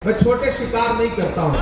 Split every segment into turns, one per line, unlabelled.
मैं छोटे शिकार नहीं करता हूँ।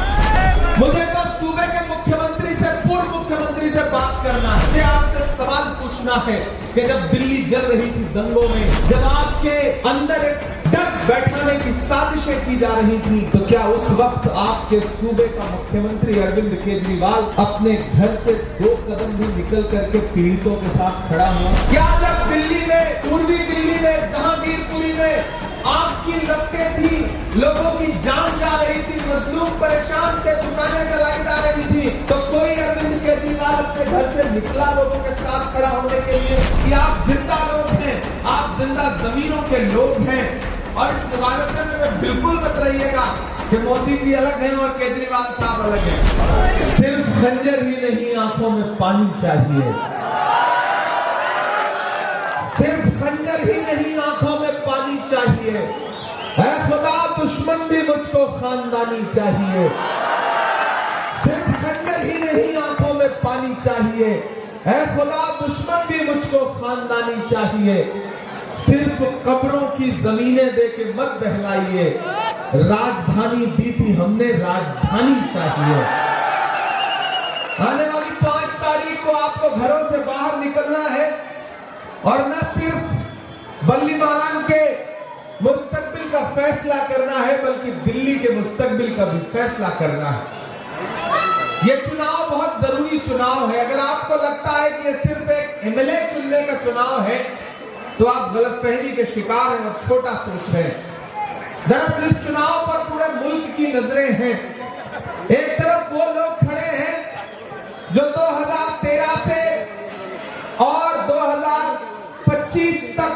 मुझे तो सूबे के मुख्यमंत्री से, पूर्व मुख्यमंत्री से बात करना है, मुझे आपसे सवाल पूछना है कि जब दिल्ली जल रही थी दंगों में, जब आपके अंदर एक डर बैठाने की साजिशें की जा रही थी, तो क्या उस वक्त आपके सूबे का मुख्यमंत्री अरविंद केजरीवाल अपने घर से 2 कदम भी निकल करके पीड़ितों के साथ खड़ा हुआ? क्या जब दिल्ली में, पूर्वी दिल्ली में, जहांगीरपुरी में आपकी लपटें थी, लोगों की जान जा रही थी, मजलूम परेशान थे, दुकानें जलाई जा रही थी, तो कोई अरविंद केजरीवाल अपने घर से निकला लोगों के साथ खड़ा होने के लिए कि आप जिंदा लोग हैं, आप जिंदा जमीनों के लोग हैं? और इस मुबारक में बिल्कुल मत रहिएगा कि मोदी जी अलग हैं और केजरीवाल साहब अलग हैं। सिर्फ खंजर ही नहीं, आंखों में पानी चाहिए। सिर्फ खंजर ही नहीं, आंखों में पानी चाहिए। ऐ खुदा, दुश्मन भी मुझको खानदानी चाहिए। सिर्फ खंजर ही नहीं, आंखों में पानी चाहिए। ऐ खुदा, दुश्मन भी मुझको खानदानी चाहिए। सिर्फ कब्रों की जमीनें देके मत बहलाइए, राजधानी दी थी हमने, राजधानी चाहिए। आने वाली 5 तारीख को आपको घरों से बाहर निकलना है और न सिर्फ बल्ली मारान के मुस्तकबिल का फैसला करना है, बल्कि दिल्ली के मुस्तकबिल का भी फैसला करना है। ये चुनाव बहुत जरूरी चुनाव है। अगर आपको लगता है कि ये सिर्फ एक एमएलए चुनने का चुनाव है, तो आप गलतफहमी के शिकार हैं और छोटा सोच रहे हैं। दरअसल इस चुनाव पर पूरे मुल्क की नजरें हैं। एक तरफ वो लोग खड़े हैं जो 2013 से और 2025 तक,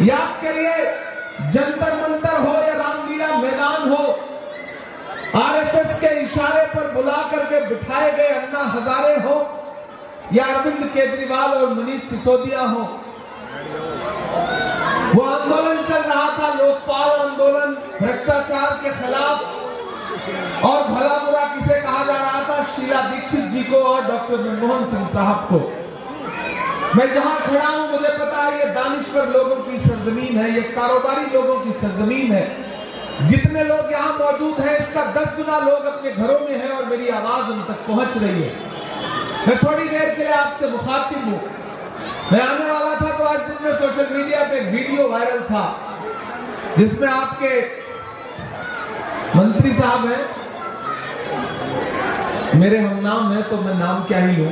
याद करिए, जंतर मंतर हो या रामलीला मैदान हो, आरएसएस के इशारे पर बुला करके बिठाए गए अन्ना हजारे हो या अरविंद केजरीवाल और मनीष सिसोदिया हो। वो आंदोलन चल रहा था, लोकपाल आंदोलन, भ्रष्टाचार के खिलाफ, और भला बुरा किसे कहा जा रहा था, शीला दीक्षित जी को और डॉक्टर मनमोहन सिंह साहब को। मैं जहां खड़ा हूं, मुझे पता है ये दानिश्वर लोगों की सरजमीन है, ये कारोबारी लोगों की सरजमीन है। जितने लोग यहाँ मौजूद हैं, इसका 10 गुना लोग अपने घरों में हैं और मेरी आवाज उन तक पहुंच रही है। मैं थोड़ी देर के लिए आपसे मुखातिब हूं। मैं आने वाला था तो आज दिन में सोशल मीडिया पे एक वीडियो वायरल था जिसमें आपके मंत्री साहब हैं, मेरे हम नाम है तो मैं नाम क्या ही लूं,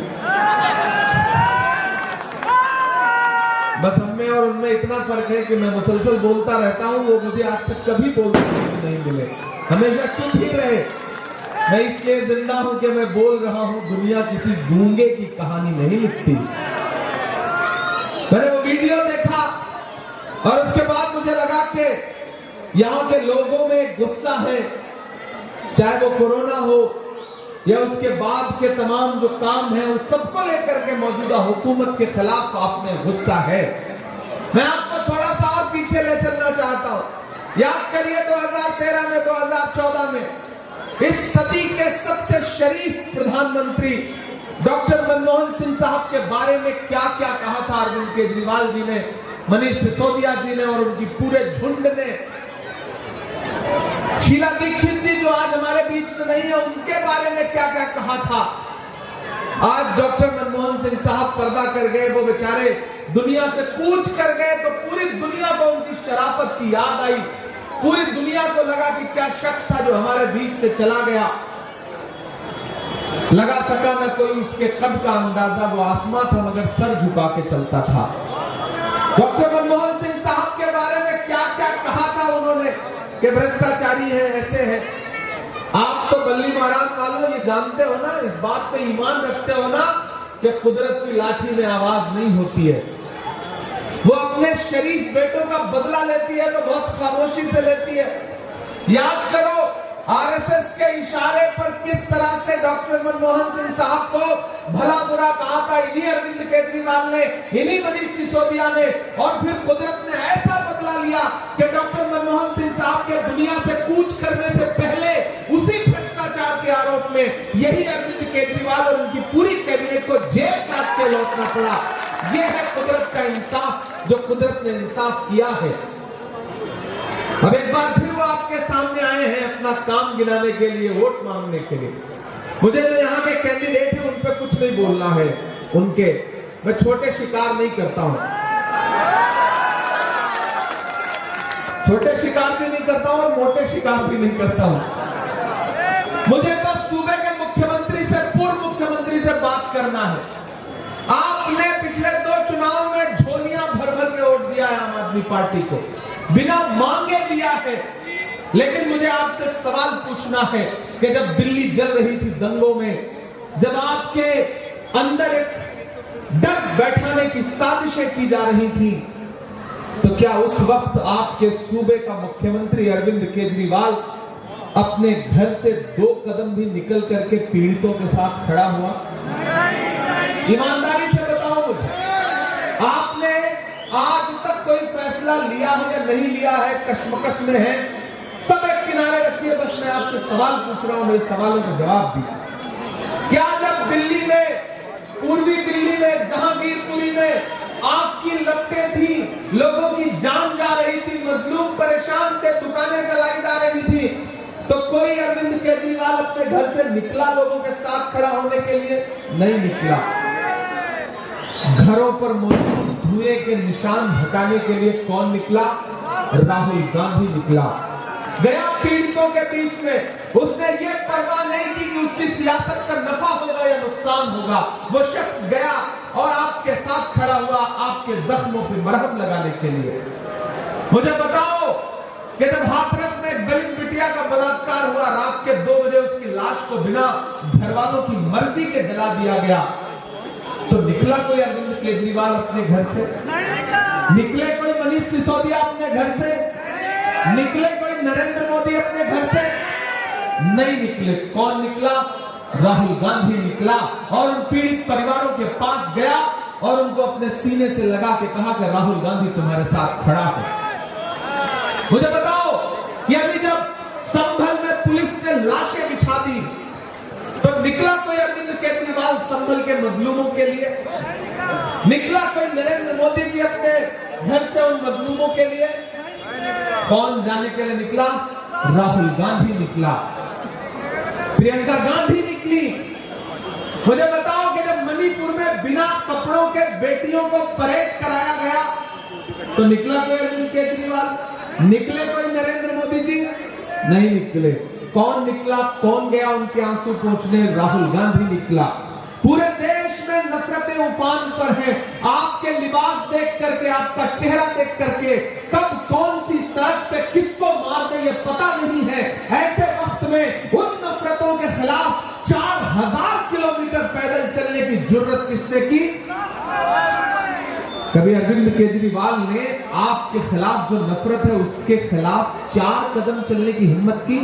बस हमें और उनमें इतना फर्क है कि मैं मुसलसल बोलता रहता हूं, वो मुझे आज तक कभी बोलने को नहीं मिले, हमेशा चुप ही रहे। मैं इसलिए जिंदा हूं कि मैं बोल रहा हूं, दुनिया किसी गूंगे की कहानी नहीं लिखती। मैंने वो वीडियो देखा और उसके बाद मुझे लगा कि यहाँ के लोगों में गुस्सा है, चाहे वो कोरोना हो या उसके बाद के तमाम जो काम है, उन सबको लेकर के मौजूदा हुकूमत के खिलाफ आप में गुस्सा है। मैं आपको थोड़ा सा और पीछे ले चलना चाहता हूं। याद करिए 2013 में, 2014 में इस सदी के सबसे शरीफ प्रधानमंत्री डॉक्टर मनमोहन सिंह साहब के बारे में क्या क्या कहा था अरविंद केजरीवाल जी ने, मनीष सिसोदिया जी ने और उनकी पूरे झुंड ने। शीला दीक्षित जी जो आज हमारे बीच में नहीं है, उनके बारे में क्या क्या कहा था। आज डॉक्टर मनमोहन सिंह साहब पर्दा कर गए, वो बेचारे दुनिया से कूच कर गए, तो पूरी दुनिया को उनकी शराफत की याद आई। पूरी दुनिया को लगा कि क्या शख्स था जो हमारे बीच से चला गया। लगा सका न कोई उसके कद का अंदाजा, वो आसमां था मगर सर झुका के चलता था। डॉक्टर मनमोहन सिंह साहब के बारे में क्या क्या कहा था उन्होंने कि भ्रष्टाचारी है, ऐसे है। आप तो बल्ली महाराज वालों ये जानते हो ना, इस बात पे ईमान रखते हो ना कि कुदरत की लाठी में आवाज नहीं होती है। वो अपने शरीफ बेटों का बदला लेती है तो बहुत खामोशी से लेती है। याद करो आरएसएस के इशारे पर किस तरह से डॉक्टर मनमोहन सिंह साहब को भला बुरा कहा था, इन्हीं अरविंद केजरीवाल ने, इन्हीं मनीष सिसोदिया ने, और फिर कुदरत ने ऐसा बदला लिया कि डॉक्टर मनमोहन सिंह साहब के दुनिया से कूच करने से पहले उसी भ्रष्टाचार के आरोप में यही अरविंद केजरीवाल और उनकी पूरी कैबिनेट को जेल काट के लौटना पड़ा। यह है कुदरत का इंसाफ, जो कुदरत ने इंसाफ किया है। अब एक बार फिर वो आपके सामने आए हैं अपना काम गिनाने के लिए, वोट मांगने के लिए। मुझे तो यहाँ के कैंडिडेट हैं, उन पे कुछ नहीं बोलना है उनके। मैं छोटे शिकार नहीं करता हूं, छोटे शिकार भी नहीं करता हूं और मोटे शिकार भी नहीं करता हूं। मुझे तो सूबे के मुख्यमंत्री से, पूर्व मुख्यमंत्री से बात करना है। आपने पिछले 2 चुनाव में झोलियां भर भर के वोट दिया है आम आदमी पार्टी को, बिना मांगे दिया है। लेकिन मुझे आपसे सवाल पूछना है कि जब दिल्ली जल रही थी दंगों में, जब आपके अंदर एक डर बैठाने की साजिशें की जा रही थी, तो क्या उस वक्त आपके सूबे का मुख्यमंत्री अरविंद केजरीवाल अपने घर से 2 कदम भी निकल करके पीड़ितों के साथ खड़ा हुआ? ईमानदारी से बताओ मुझे, आपने आज तक कोई फैसला लिया है या नहीं लिया है? कश्मकश में है, सब एक किनारे रखिए, बस मैं आपसे सवाल पूछ रहा हूं, मेरे सवालों का जवाब दीजिए। क्या जब दिल्ली में, पूर्वी दिल्ली में, जहांगीरपुरी में आपकी लपटें थी, लोगों की जान जा रही थी, मजलूम परेशान थे, दुकानें जलाई जा रही थी, तो कोई अरविंद केजरीवाल अपने घर से निकला लोगों के साथ खड़ा होने के लिए? नहीं निकला। घरों पर मौजूद धुएं के निशान हटाने के लिए कौन निकला? राहुल गांधी निकला। गया पीड़ितों के बीच में, उसने ये परवाह नहीं की कि उसकी सियासत का नफा होगा या नुकसान होगा। वो शख्स गया और आपके साथ खड़ा हुआ, आपके जख्मों पे मरहम लगाने के लिए। मुझे बताओ कि जब हाथरस में एक दलित बिटिया का बलात्कार हुआ, रात के 2 बजे उसकी लाश को बिना घर वालों की मर्जी के जला दिया गया, तो निकला कोई अरविंद केजरीवाल अपने घर से? निकले कोई मनीष सिसोदिया अपने घर से? निकले कोई नरेंद्र मोदी अपने घर से? नहीं निकले। कौन निकला? राहुल गांधी निकला और उन पीड़ित परिवारों के पास गया और उनको अपने सीने से लगा के कहा कि राहुल गांधी तुम्हारे साथ खड़ा है। मुझे बताओ कि अभी जब संभल में पुलिस ने लाशें बिछा दी, तो निकला कोई अरविंद केजरीवाल संभल के मजलूमों के लिए? निकला कोई नरेंद्र मोदी जी अपने घर से उन मजलूमों के लिए? कौन जाने के लिए निकला? राहुल गांधी निकला, प्रियंका गांधी निकली। मुझे बताओ कि जब मणिपुर में बिना कपड़ों के बेटियों को परेड कराया गया, तो निकला कोई अरविंद केजरीवाल? निकले कोई नरेंद्र मोदी जी? नहीं निकले। कौन निकला? कौन गया उनके आंसू पोंछने? राहुल गांधी निकला। पूरे देश में नफरतें उफान पर हैं। आपके लिबास देख करके, आपका चेहरा देख करके, कब कौन सी सड़क पे किसको मार दे ये पता नहीं है। ऐसे वक्त में उन नफरतों के खिलाफ 4000 किलोमीटर पैदल चलने की जरूरत किसने की? कभी अरविंद केजरीवाल ने आपके खिलाफ जो नफरत है उसके खिलाफ 4 कदम चलने की हिम्मत की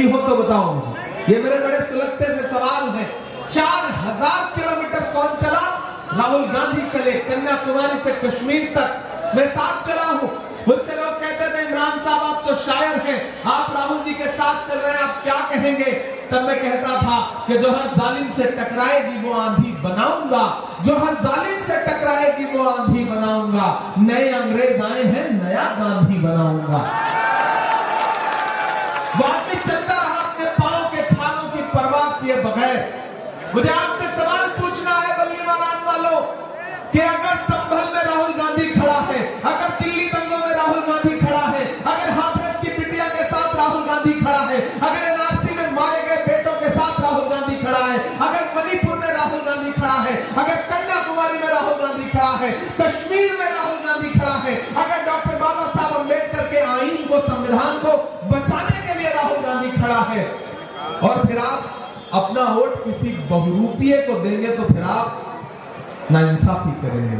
हो तो बताओ मुझे। ये मेरे बड़े सुलगते से सवाल है। 4000 किलोमीटर कौन चला? राहुल गांधी चले, कन्याकुमारी से कश्मीर तक। मैं साथ चला हूं। मुझसे लोग कहते थे इमरान साहब आप तो शायर हैं, आप राहुल जी के साथ चल रहे हैं, आप क्या कहेंगे? तब मैं कहता था कि जो हर जालिम से टकराएगी वो आंधी बनाऊंगा, जो हर जालिम से टकराएगी वो आंधी बनाऊंगा। नए अंग्रेज आए हैं, नया गांधी बनाऊंगा। वो आदमी चलता रहा अपने पांव के छालों की परवाह किए बगैर। मुझे आपसे सवाल पूछना है बल्ली महाराज वालों कि अगर संभल में राहुल गांधी खड़ा है, अगर दिल्ली दंगों में राहुल गांधी खड़ा है, अगर हाथरस की बिटिया के साथ राहुल गांधी खड़ा है, अगर एनआरसी में मारे गए बेटों के साथ राहुल गांधी खड़ा है, अगर मणिपुर में राहुल गांधी खड़ा है, अगर कन्याकुमारी में राहुल गांधी खड़ा है, कश्मीर में राहुल गांधी खड़ा है, अगर डॉक्टर बाबा साहब अम्बेडकर के आईन को, संविधान को बचाने के लिए राहुल गांधी खड़ा है, और फिर आप अपना वोट किसी बहुरूपिये को देंगे, तो फिर आप नाइंसाफी करेंगे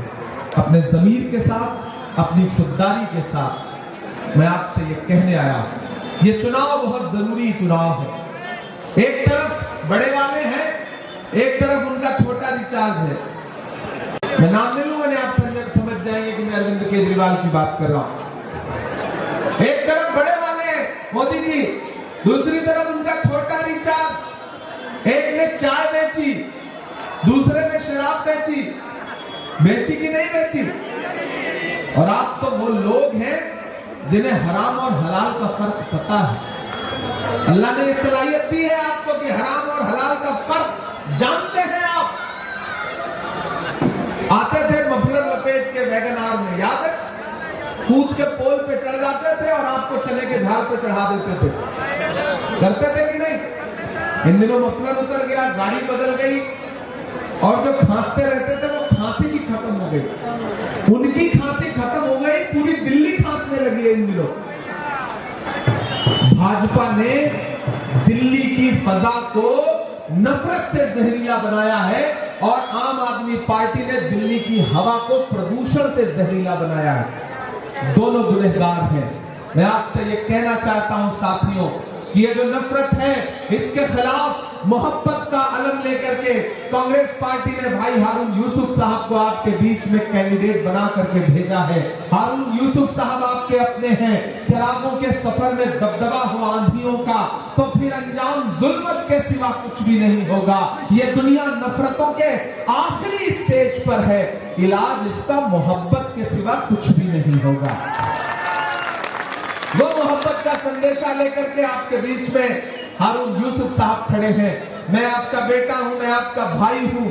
अपने जमीर के साथ, अपनी खुददारी के साथ। मैं आपसे ये कहने आया, ये चुनाव बहुत जरूरी चुनाव है। एक तरफ बड़े वाले हैं, एक तरफ उनका छोटा रिचार्ज है। मैं नाम ले लूंगा, नहीं आप समझ जाएंगे कि मैं अरविंद केजरीवाल की बात कर रहा हूं। एक तरफ बड़े वाले हैं मोदी जी, दूसरी तरफ उनका छोटा रिचार्ज। एक ने चाय बेची, दूसरे ने शराब बेची कि नहीं बेची? और आप तो वो लोग हैं जिन्हें हराम और हलाल का फर्क पता है। अल्लाह ने ये सलाहियत दी है आपको कि हराम और हलाल का फर्क जानते हैं आप। आते थे मफलर लपेट के वैगन आर में, याद है? कूद के पोल पे चढ़ जाते थे और आपको चने के झाड़ पे चढ़ा देते थे। करते थे कि नहीं? इन दिनों मफलर उतर गया, गाड़ी बदल गई, और जो खांसते रहते थे वो खांसी भी खत्म हो गई। उनकी खांसी खत्म हो गई, पूरी दिल्ली खांसने लगी है इन दिनों। भाजपा ने दिल्ली की फजा को नफरत से जहरीला बनाया है और आम आदमी पार्टी ने दिल्ली की हवा को प्रदूषण से जहरीला बनाया है। दोनों गुनहगार हैं। मैं आपसे ये कहना चाहता हूं साथियों कि ये जो नफरत है, इसके खिलाफ मोहब्बत का अलम लेकर के कांग्रेस पार्टी ने भाई हारून यूसुफ साहब को आपके बीच में कैंडिडेट बना करके भेजा है। हारून यूसुफ साहब आपके अपने हैं। चरागों के सफर में दबदबा हो आंधियों का, तो फिर अंजाम जुल्मत के सिवा कुछ भी नहीं होगा। ये दुनिया नफरतों के आखिरी स्टेज पर है, इलाज इसका मोहब्बत के सिवा कुछ भी नहीं होगा। वो मोहब्बत का संदेशा लेकर के आपके बीच में हारून यूसुफ साहब खड़े हैं। मैं आपका बेटा हूं, मैं आपका भाई हूं।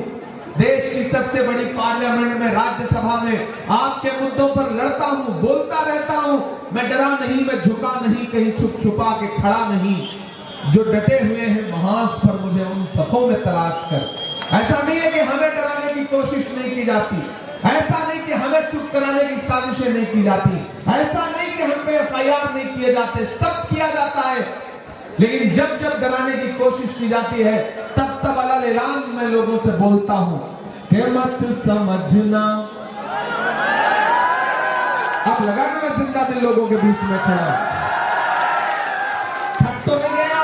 देश की सबसे बड़ी पार्लियामेंट में, राज्यसभा में आपके मुद्दों पर लड़ता हूं, बोलता रहता हूं। मैं डरा नहीं, मैं झुका नहीं, कहीं छुप छुपा के खड़ा नहीं। जो डटे हुए हैं महास पर, मुझे उन सफों में तलाश कर। ऐसा नहीं है कि हमें डराने की कोशिश नहीं की जाती, ऐसा नहीं कि हमें चुप कराने की साजिशें नहीं की जाती, ऐसा नहीं कि हम पे एफआईआर नहीं किए जाते, सब किया जाता है। लेकिन जब जब डराने की कोशिश की जाती है, तब तब अलग ऐलान मैं लोगों से बोलता हूं कि मत समझना। अब लगा कि मैं जिंदा दिल लोगों के बीच में खड़ा, थक तो नहीं गया?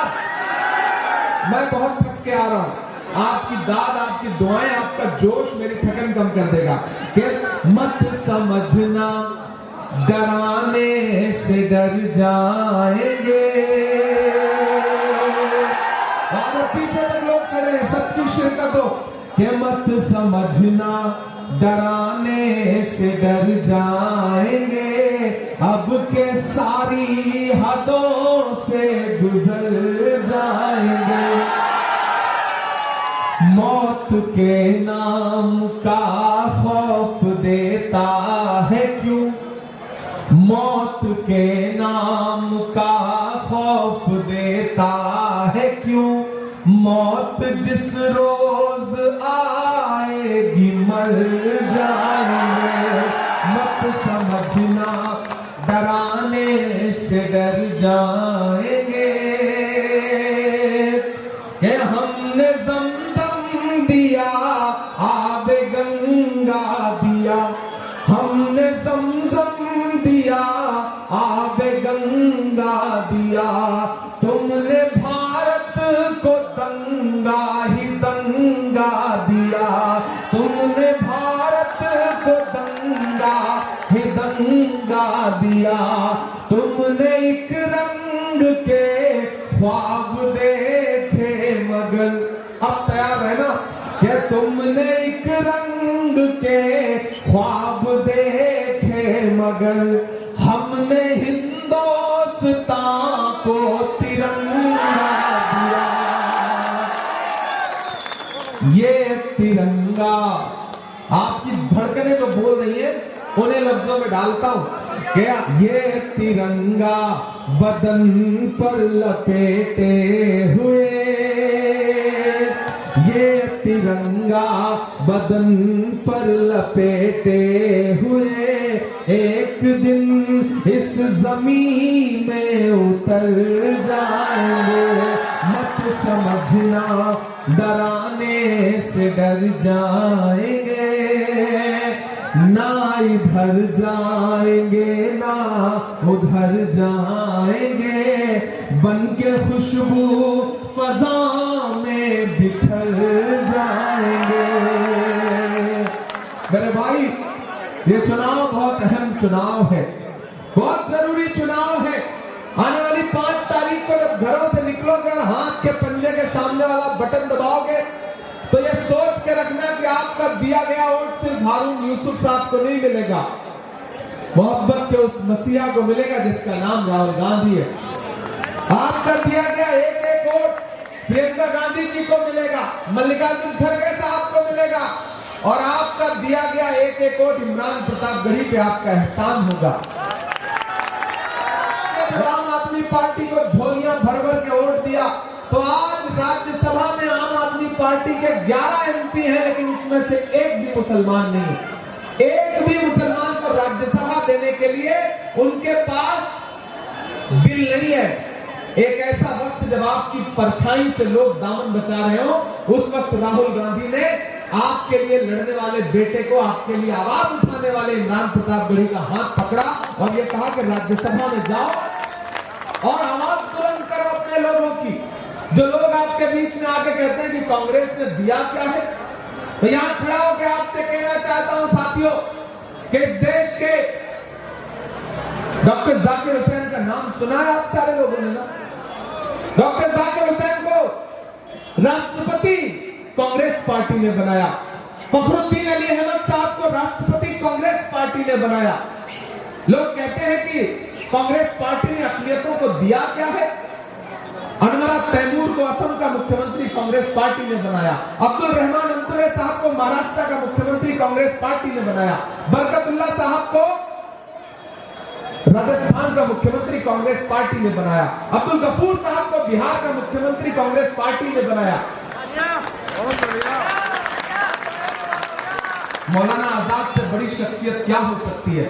मैं बहुत थक के आ रहा हूं। आपकी दाद, आपकी दुआएं, आपका जोश मेरी थकन कम कर देगा। कि मत समझना डराने से डर जाएंगे। और पीछे तक लोग खड़े हैं, सबकी शिरकत हो। कि मत समझना डराने से डर जाएंगे, अब के सारी हदों से गुजर जाएंगे। मौत के नाम का खौफ देता है क्यों? मौत के नाम का खौफ देता है क्यों? मौत जिस रोज आएगी मर जाएंगे। मत समझना डराने से डर जाएंगे। कि हमने ज़मज़म दिया, आबे गंगा दिया, हमने ज़मज़म दिया, आबे गंगा दिया। तुमने भारत को दंगा ही दंगा दिया, तुमने भारत को दंगा ही दंगा दिया। तुमने एक रंग के ख्वाब देखे मगर, अब तैयार है ना? कि तुमने एक रंग के ख्वाब देखे मगर, हमने हिंदुस्तान को तिरंगा दिया। ये तिरंगा, आपकी धड़कनें जो बोल रही है उन्हें लफ्जों में डालता हूं। क्या ये तिरंगा बदन पर लपेटे हुए, ये तिरंगा बदन पर लपेटे हुए एक दिन इस जमीन में उतर जाएंगे। मत समझना डराने से डर जाएंगे, ना इधर जाएंगे ना उधर जाएंगे। बन के खुशबू फजा में बिखर जाएंगे। मेरे भाई, ये चुनाव बहुत अहम चुनाव है, बहुत जरूरी चुनाव है। आने वाली 5 तारीख को जब घरों से निकलोगे और हाथ के पंजे के सामने वाला बटन दबाओगे, तो ये सोच के रखना कि आपका दिया गया वोट सिर्फ हारून यूसुफ साहब को नहीं मिलेगा, मोहब्बत के उस मसीहा को मिलेगा जिसका नाम राहुल गांधी है। आपका दिया गया एक एक वोट प्रियंका गांधी जी को मिलेगा, मल्लिकार्जुन खड़गे साहब को मिलेगा, और आपका दिया गया एक एक वोट इमरान प्रतापगढ़ी पे आपका एहसान होगा। आम आदमी पार्टी को झोलियां भर भर के वोट दिया, तो आज राज्यसभा में आम आदमी पार्टी के 11 एमपी हैं, लेकिन उसमें से एक भी मुसलमान नहीं है। एक भी मुसलमान को राज्यसभा देने के लिए उनके पास दिल नहीं है। एक ऐसा वक्त जब आपकी परछाई से लोग दामन बचा रहे हो, उस वक्त राहुल गांधी ने आपके लिए लड़ने वाले बेटे को, आपके लिए आवाज उठाने वाले इमरान प्रतापगढ़ी का हाथ पकड़ा और ये कहा कि राज्यसभा में जाओ और आवाज बुलंद करो अपने लोगों की। जो लोग आपके बीच में आके कहते हैं कि कांग्रेस ने दिया क्या है, तो यहां खड़ा होकर आपसे कहना चाहता हूं साथियों कि इस देश के डॉक्टर जाकिर हुसैन का नाम सुना है आप सारे लोगों ने ना? डॉक्टर जाकिर हुसैन को राष्ट्रपति कांग्रेस पार्टी ने बनाया, फखरुद्दीन अली अहमद साहब को राष्ट्रपति कांग्रेस पार्टी ने बनाया। लोग कहते हैं कि कांग्रेस पार्टी ने अक़लियतों को दिया क्या है? अनवरा तैमूर को असम का मुख्यमंत्री कांग्रेस पार्टी ने बनाया, अब्दुल रहमान अंतुरे साहब को महाराष्ट्र का मुख्यमंत्री कांग्रेस पार्टी ने बनाया, बरकतुल्ला साहब को राजस्थान का मुख्यमंत्री कांग्रेस पार्टी ने बनाया, अब्दुल गफूर साहब को बिहार का मुख्यमंत्री कांग्रेस पार्टी ने बनाया। मौलाना आजाद से बड़ी शख्सियत क्या हो सकती है?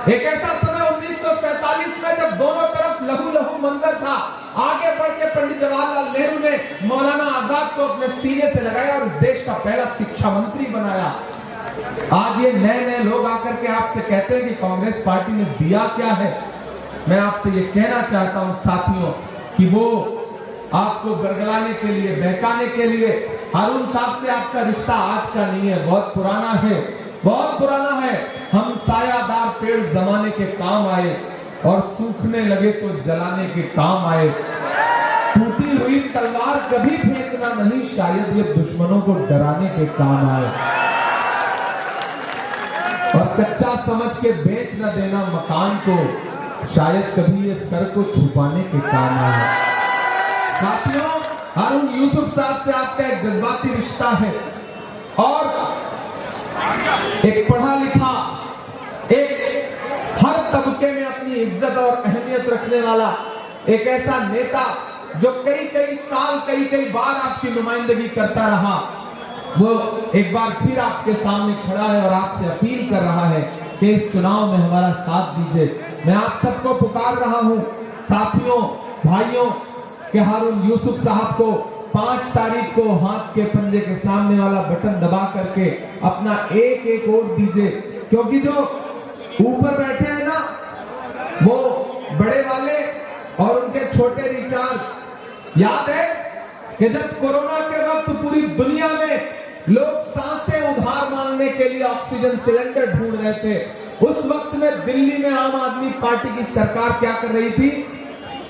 एक ऐसा समय 1947 में जब दोनों तरफ लहू लहू मंजर था, आगे बढ़ के पंडित जवाहरलाल नेहरू ने मौलाना आजाद को अपने सीने से लगाया और इस देश का पहला शिक्षा मंत्री बनाया। आज ये नए नए लोग आकर के आपसे कहते हैं कि कांग्रेस पार्टी ने दिया क्या है। मैं आपसे ये कहना चाहता हूं साथियों कि वो आपको गड़गड़ाने के लिए, बहकाने के लिए, हारून साहब से आपका रिश्ता आज का नहीं है, बहुत पुराना है, बहुत पुराना है। हम सायादार पेड़ जमाने के काम आए और सूखने लगे तो जलाने के काम आए। टूटी हुई तलवार कभी फेंकना नहीं, शायद ये दुश्मनों को डराने के काम आए। और कच्चा समझ के बेच न देना मकान को, शायद कभी ये सर को छुपाने के काम आए। साथियों, हारून यूसुफ साहब से आपका एक जज्बाती रिश्ता है और एक पढ़ा लिखा, एक हर तबके में अपनी इज्जत और अहमियत रखने वाला एक ऐसा नेता जो कई कई साल, कई कई बार आपकी नुमाइंदगी करता रहा, वो एक बार फिर आपके सामने खड़ा है और आपसे अपील कर रहा है कि इस चुनाव में हमारा साथ दीजिए। मैं आप सबको पुकार रहा हूं साथियों, भाइयों, कि हारून यूसुफ साहब को 5 तारीख को हाथ के पंजे के सामने वाला बटन दबा करके अपना एक एक वोट दीजिए, क्योंकि जो ऊपर बैठे हैं ना, वो बड़े वाले और उनके छोटे रिचार्ज। याद है कि जब कोरोना के वक्त पूरी दुनिया में लोग सांसें उधार मांगने के लिए ऑक्सीजन सिलेंडर ढूंढ रहे थे, उस वक्त में दिल्ली में आम आदमी पार्टी की सरकार क्या कर रही थी?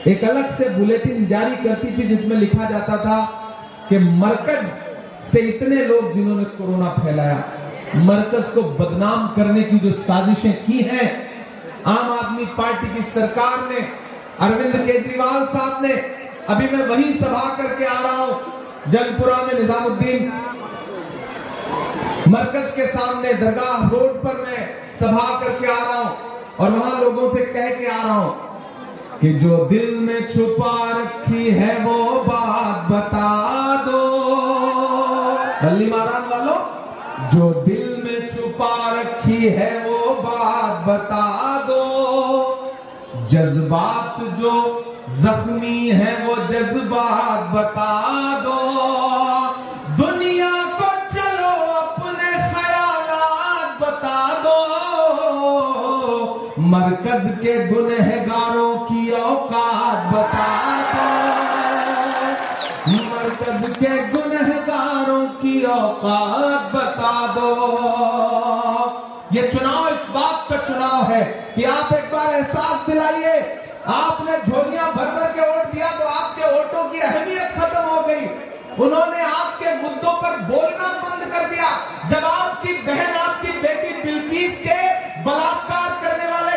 एक अलग से बुलेटिन जारी करती थी जिसमें लिखा जाता था कि मरकज से इतने लोग जिन्होंने कोरोना फैलाया, मरकज को बदनाम करने की जो साजिशें की हैं आम आदमी पार्टी की सरकार ने, अरविंद केजरीवाल साहब ने। अभी मैं वही सभा करके आ रहा हूं जंगपुरा में, निजामुद्दीन मरकज के सामने दरगाह रोड पर मैं सभा करके आ रहा हूं और वहां लोगों से कह के आ रहा हूं कि जो दिल में छुपा रखी है वो बात बता दो। बल्ली महाराज वालों, जो दिल में छुपा रखी है वो बात बता दो, जज्बात जो जख्मी है वो जज्बात बता दो, दुनिया को चलो अपने ख्यालात बता दो, मरकज के गुनहगारों की औकात बता दो, मरकज के गुनहगारों की औकात बता दो। ये चुनाव इस बात का चुनाव है कि आप एक बार एहसास दिलाइए, आपने झोलियां भर भर के वोट दिया तो आपके वोटों की अहमियत खत्म हो गई। उन्होंने आपके मुद्दों पर बोलना बंद कर दिया। जब आपकी बहन, आपकी बेटी बिल्किस के बलात्कार करने वाले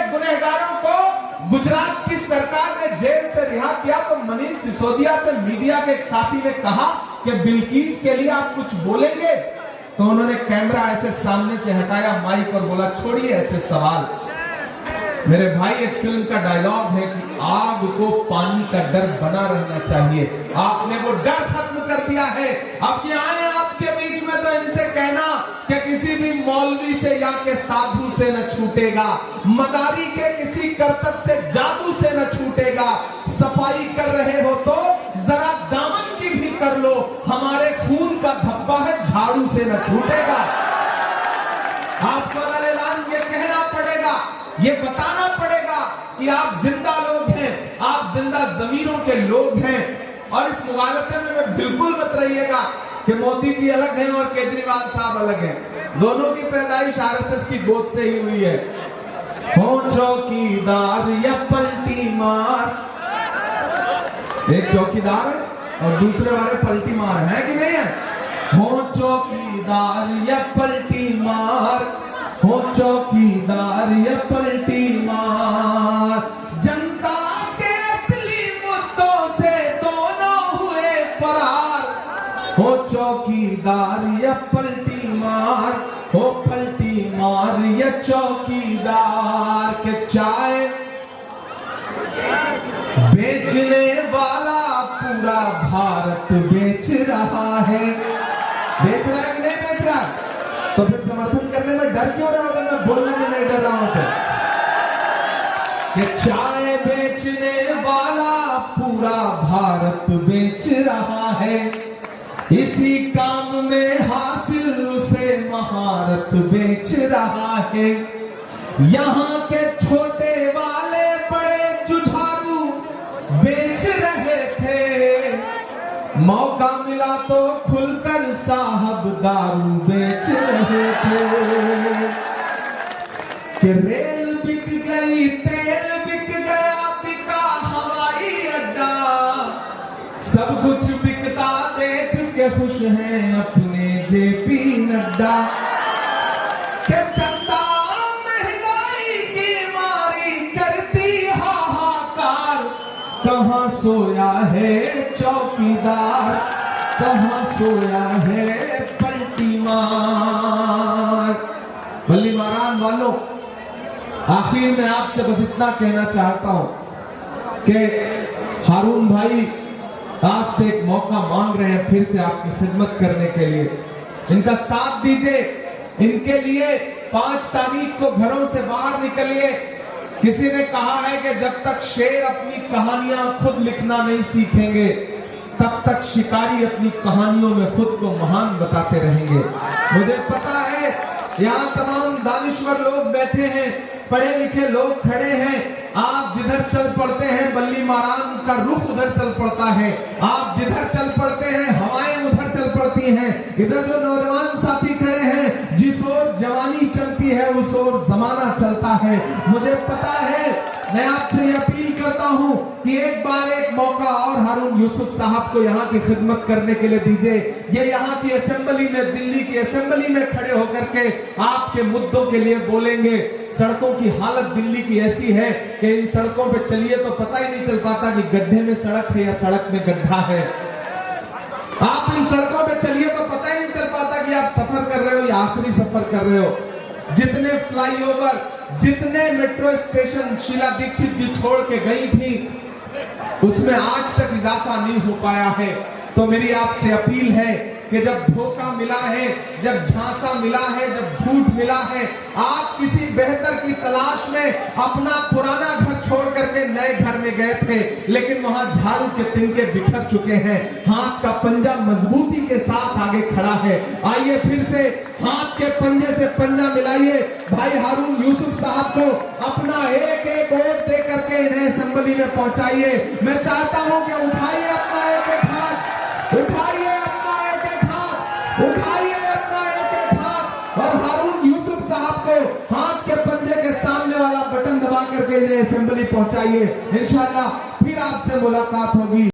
सिसोदिया से मीडिया के एक साथी ने कहा कि बिल्किस के लिए आप कुछ बोलेंगे, तो उन्होंने कैमरा ऐसे सामने से हटाया माइक और बोला छोड़िए ऐसे सवाल। मेरे भाई, एक फिल्म का डायलॉग है कि आग को पानी का डर बना रहना चाहिए। आपने वो डर खत्म कर दिया है। अब ये आए आपके बीच में तो इनसे कहना कि किसी भी मौलवी से या के साधु से न छूटेगा, मदारी के किसी करतब से जादू से न छूटेगा। सफाई कर रहे हो तो जरा दामन की भी कर लो, हमारे खून का धब्बा है झाड़ू से न छूटेगा। आपको ऐलान ये कहना पड़ेगा, ये बताना पड़ेगा कि आप जिंदा लोग हैं, आप जिंदा जमीरों के लोग हैं। और इस मुगालते में बिल्कुल मत रहिएगा कि मोदी जी अलग हैं और केजरीवाल साहब अलग हैं। दोनों की पैदाइश आरएसएस की गोद से ही हुई है। हो चौकीदार या पलटी मार, एक चौकीदार है और दूसरे वाले पलटी मार है कि नहीं है? हो चौकीदार या पलटी मार, हो चौकीदार या पलटी मार, जनता के असली मुद्दों से दोनों हुए फरार। हो चौकीदार या पलटी मार, हो पलटी मार या चौकीदार। के चाय बेचने वाला पूरा भारत बेच रहा है। बेच रहा है कि नहीं बेच रहा? तो फिर समर्थन करने में डर क्यों रहा होगा? मैं बोलने में नहीं डर रहा हूं तो। कि चाय बेचने वाला पूरा भारत बेच रहा है, इसी काम में हासिल उसे महारत बेच रहा है। यहाँ के छोटे वाले बड़े जुझारू बेच रहे थे, मौका मिला तो खुलकर साहब दारू बेच रहे थे। कि रेल बिक गई, तेल बिक गया, बिका हवाई अड्डा, सब कुछ बिकता देख के खुश हैं अपने जेपी नड्डा। के जनता महंगाई की मारी करती हाहाकार, कहां सोया है चौकीदार, कहां सोया है पलटी मार। बल्ली मारान वालों, आखिर में आपसे बस इतना कहना चाहता हूं कि हारून भाई आपसे एक मौका मांग रहे हैं फिर से आपकी खिदमत करने के लिए। इनका साथ दीजिए। इनके लिए 5 तारीख को घरों से बाहर निकलिए। किसी ने कहा है कि जब तक शेर अपनी कहानियां खुद लिखना नहीं सीखेंगे, तब तक शिकारी अपनी कहानियों में खुद को महान बताते रहेंगे। मुझे पता है यहाँ तमाम दानिश्वर लोग बैठे हैं, पढ़े लिखे लोग खड़े हैं। आप जिधर चल पड़ते हैं बल्ली मारान का रुख उधर चल पड़ता है। आप जिधर चल पड़ते हैं हवाएं उधर चल पड़ती हैं। इधर जो नौजवान साथी खड़े हैं, जिस ओर जवानी चलती है उस ओर जमाना चलता है। मुझे पता है, मैं आपसे अपील करता हूं कि एक बार एक मौका और हारून यूसुफ साहब को यहाँ की खिदमत करने के लिए दीजिए। ये यहाँ की असेंबली में, दिल्ली की असेंबली में खड़े होकर के आपके मुद्दों के लिए बोलेंगे। सड़कों की हालत दिल्ली की ऐसी है कि इन सड़कों पे चलिए तो पता ही नहीं चल पाता कि गड्ढे में सड़क है या सड़क में गड्ढा है। आप इन सड़कों पे चलिए तो पता ही नहीं चल पाता कि आप सफर कर रहे हो या आखिरी सफर कर रहे हो। जितने फ्लाईओवर, जितने मेट्रो स्टेशन शीला दीक्षित जी छोड़ के गई थी, उसमें आज तक इजाफा नहीं हो पाया है। तो मेरी आपसे अपील है कि जब धोखा मिला है, जब झांसा मिला है, जब झूठ मिला है, आप किसी बेहतर की तलाश में अपना पुराना घर छोड़ करके नए घर में गए थे, लेकिन वहां झाड़ू के तिनके बिखर चुके हैं। हाथ का पंजा मजबूती के साथ आगे खड़ा है। आइए फिर से हाथ के पंजे से पंजा मिलाइए। भाई हारून यूसुफ साहब को अपना एक एक वोट दे करके इन्हें असेंबली में पहुंचाइए। मैं चाहता हूं कि उठाइए अपना एक एक हाथ, उठाइए अपना एक एक हाथ, उठाइए अपना एक एक हाथ और हारून यूसुफ साहब को हाथ के पंजे के सामने वाला बटन दबा करके इन्हें असेंबली पहुंचाइए। इंशाल्लाह फिर आपसे मुलाकात होगी।